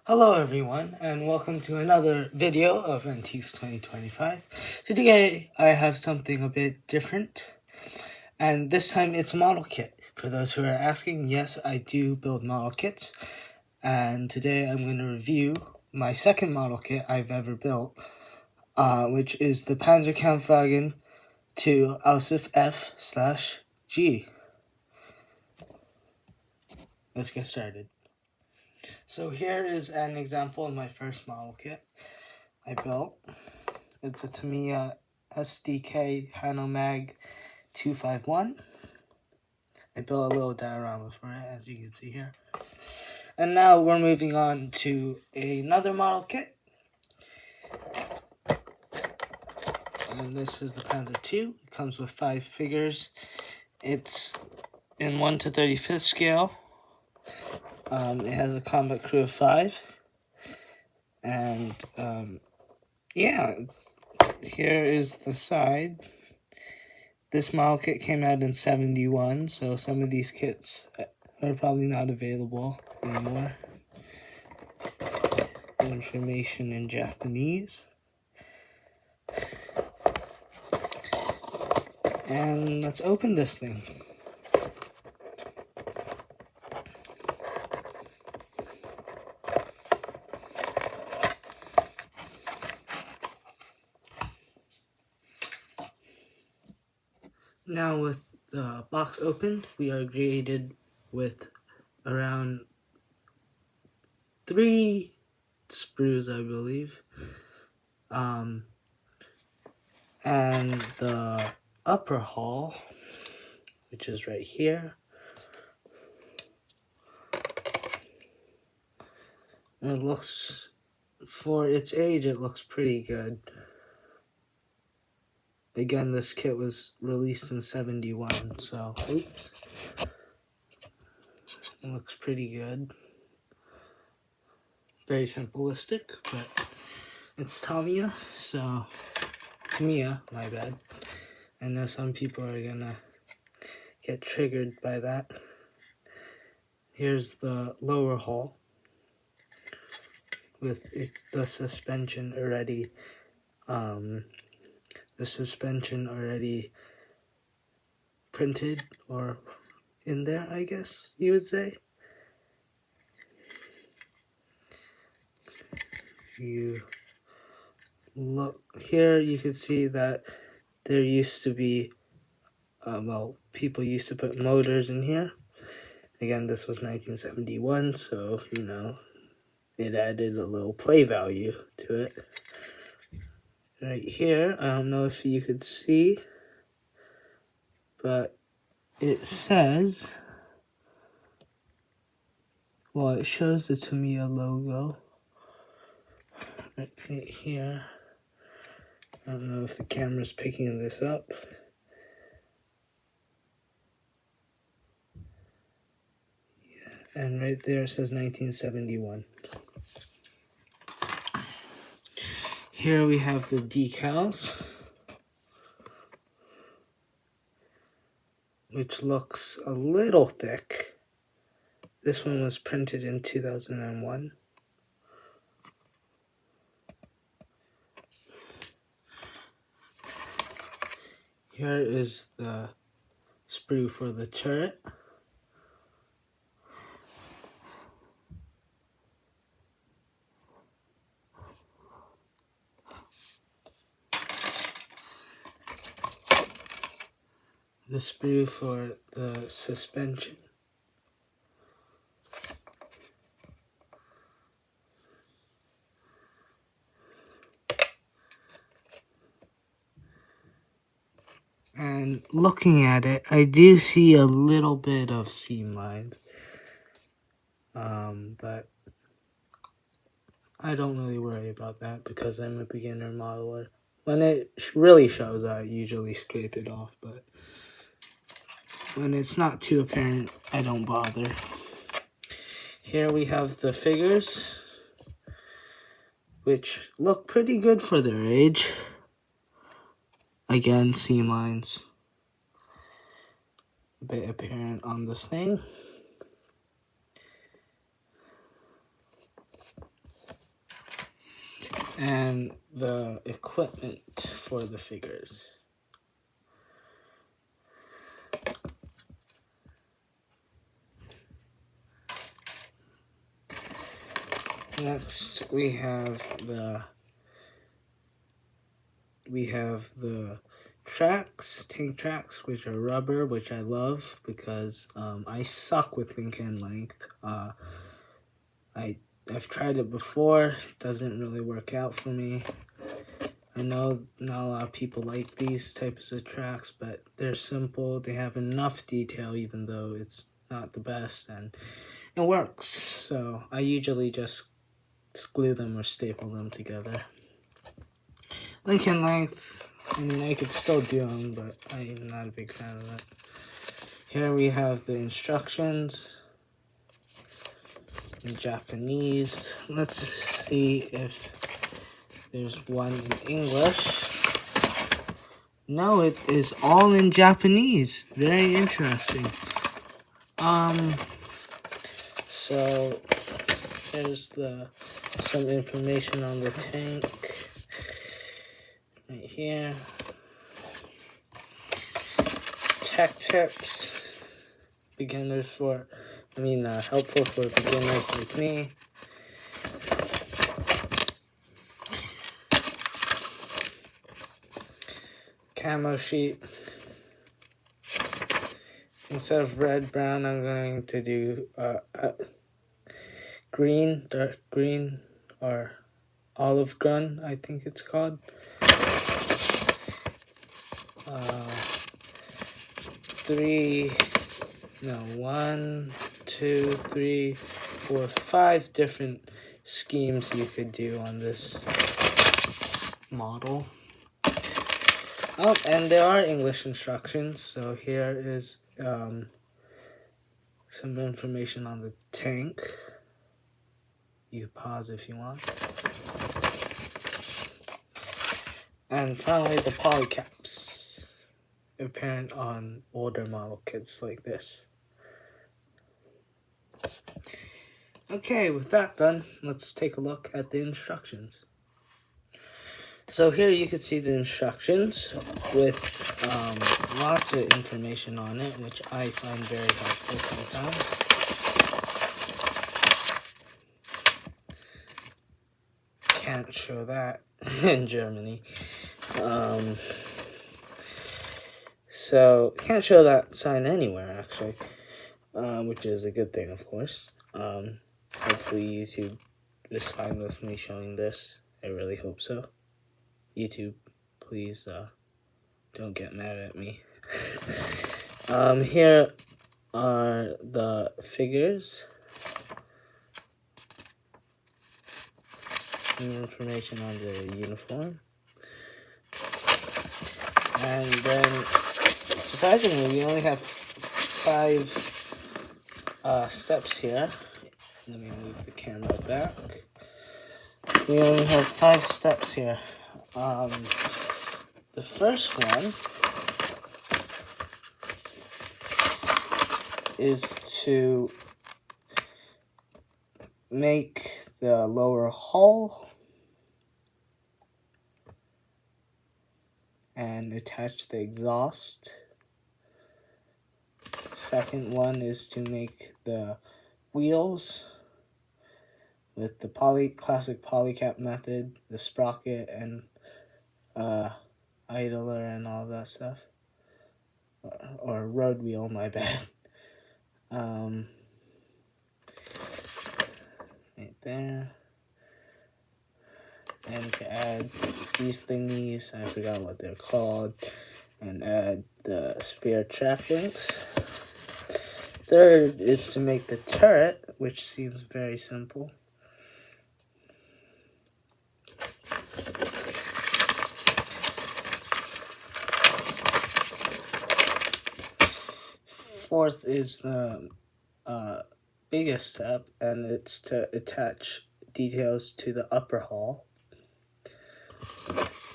Hello everyone, and welcome to another video of Antiques 2025. So today I have something a bit different, and this time it's a model kit. For those who are asking, yes, I do build model kits, and today I'm going to review my second model kit I've ever built, which is the Panzer Kampfwagen to Ausf F/G. Let's get started. So here is an example of my first model kit I built. It's a Tamiya SDK Hanomag 251. I built a little diorama for it, as you can see here. And now we're moving on to another model kit. And this is the Panzer 2. It comes with 5 figures. It's in 1 to 35th scale. It has a combat crew of 5. And yeah, here is the side. This model kit came out in 71, so some of these kits are probably not available anymore. Information in Japanese. And let's open this thing. Now with the box opened, we are greeted with around 3 sprues, I believe. And the upper hull, which is right here. It looks, for its age, it looks pretty good. Again, this kit was released in 71, so, oops. It looks pretty good. Very simplistic, but it's Tamiya, so, Tamiya, my bad. I know some people are gonna get triggered by that. Here's the lower hull with the suspension already, printed or in there, I guess you would say. If you look here, you can see that there used to be, people used to put motors in here. Again, this was 1971, so, you know, it added a little play value to it. Right here, I don't know if you could see, but it says, well, it shows the Tamiya logo right here. I don't know if the camera's picking this up. Yeah, and right there it says 1971. Here we have the decals, which looks a little thick. This one was printed in 2001. Here is the sprue for the turret. The sprue for the suspension. And looking at it, I do see a little bit of seam lines. But I don't really worry about that because I'm a beginner modeler. When it really shows, I usually scrape it off, but when it's not too apparent, I don't bother. Here we have the figures, which look pretty good for their age. Again, seam lines a bit apparent on this thing. and the equipment for the figures. Next, we have the tracks, tank tracks, which are rubber, which I love because I suck with link and length. I've tried it before. It doesn't really work out for me. I know not a lot of people like these types of tracks, but they're simple. They have enough detail, even though it's not the best, and it works. So I usually just glue them or staple them together. Link and length, I mean, I could still do them, but I'm not a big fan of that. Here we have the instructions in Japanese. Let's see if there's one in English. No, it is all in Japanese. Very interesting. So there's some information on the tank right here. Tech tips, helpful for beginners like me. Camo sheet. Instead of red, brown, I'm going to do green, dark green, or olive green, I think it's called. 5 different schemes you could do on this model. Oh, and there are English instructions. So here is some information on the tank. You can pause if you want. And finally, the polycaps, apparent on older model kits like this. Okay, with that done, let's take a look at the instructions. So here you can see the instructions with lots of information on it, which I find very helpful sometimes. Can't show that in Germany. So can't show that sign anywhere actually, which is a good thing, of course. Hopefully YouTube is fine with me showing this. I really hope so. YouTube, please don't get mad at me. Here are the figures and information on the uniform. And then, surprisingly, we only have 5 steps here. Let me move the camera back. We only have 5 steps here. The first one is to make the lower hull and attach the exhaust. Second one is to make the wheels with the classic polycap method, the sprocket and idler and all that stuff, or road wheel, my bad. Right there. And to add these thingies, I forgot what they're called, and add the spare track links. Third is to make the turret, which seems very simple. Fourth is the biggest step, and it's to attach details to the upper hull.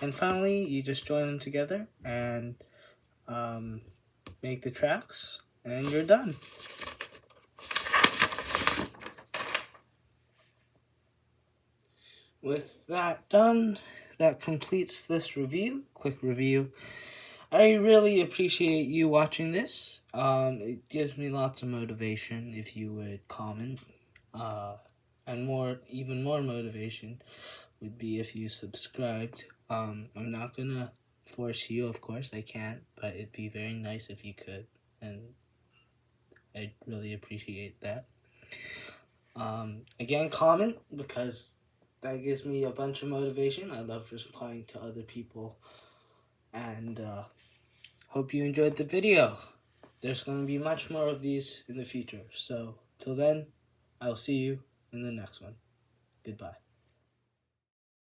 And finally, you just join them together and make the tracks, and you're done. with that done, that completes this quick review. I really appreciate you watching this. It gives me lots of motivation if you would comment. And even more motivation would be if you subscribed. I'm not gonna force you, of course, I can't, but it'd be very nice if you could, and I'd really appreciate that. Again, comment, because that gives me a bunch of motivation. I love replying to other people, and hope you enjoyed the video. There's going to be much more of these in the future. So, till then, I'll see you in the next one. Goodbye.